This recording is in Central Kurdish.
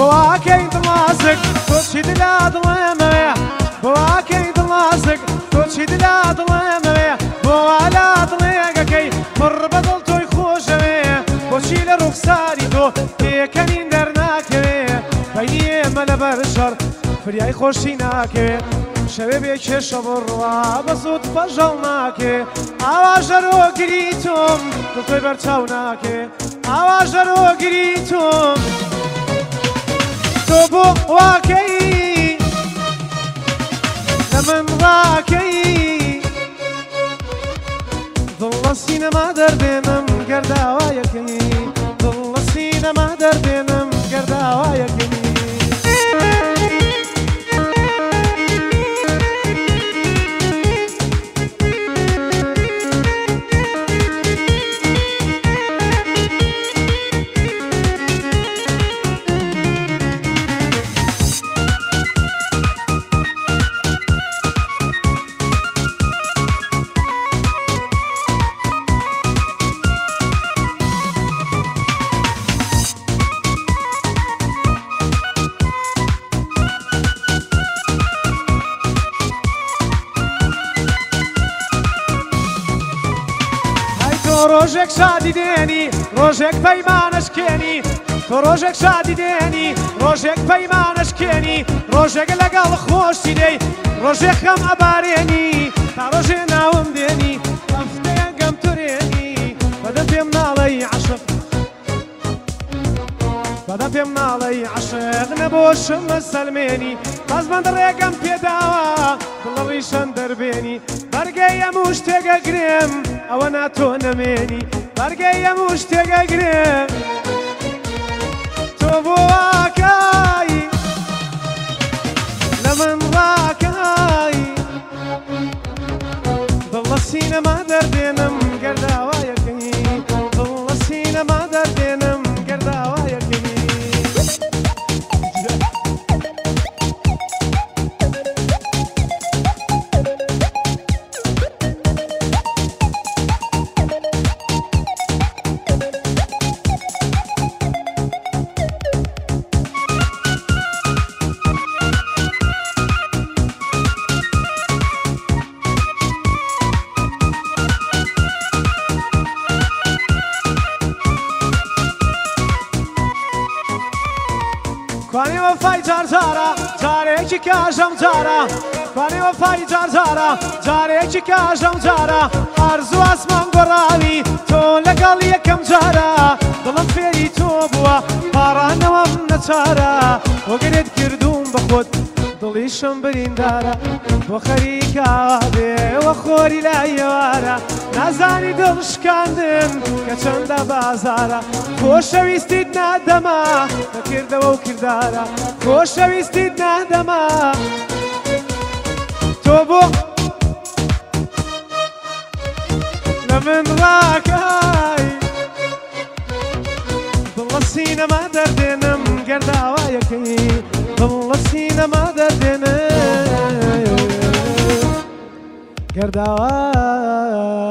بواكي دلازك توشي دلا ظلمه بواكي دلازك توشي دلا ظلمه بوالا ضليقكي مر بدلتو يخوشمه بوشي لرخصاري تو هيكنين درناكي بيني ملا برشر فرياي خوشي ناكي شبابي كشف الروا بزود بجلناكي آواجرو قريتم دلتوي برچاوناكي آواجرو قريتم تو بواكي لمن راكي ظل السينما دردنم قرداوايكي ظل السينما دردنم قرداوايكي روجك شادي ديني روجك بيمانش كيني روجك شادي ديني روجك بيمانش كيني روجك لقال خوشي دي روجك خم أباريني روجنا ومديني أفتي قم تريني بدأ فيمنا علي عشق بدأ فيمنا علي عشق نبوش مسلميني لازم دريقم بيداوا كل ريشان دربيني برقي مشتاق قريم او انا تونميني برقي مشتاق قريم توبواكاي لمن راكاي ضل السينما دردينم قرداوايكي ضل السينما دردينم قرداوايكي Quani wafai jarzara, jare ki kajam jara. Quani wafai jarzara, jare ki kajam jara. Arzu asman goravi, to legal yekam jara. Dalam feri to bua, parana wam nachara. Ogered kirdum bakhod, dalisham berindara. Wakharika be, wakhori la yara. Nazani dil shkandin, kachanda bazara. خوشویستید ندما نکرده و کردارا خوشویستید ندما تو بو لمن راکای ضل السينما دردنم قرداوايكي ضل السينما دردنم قرداوايكي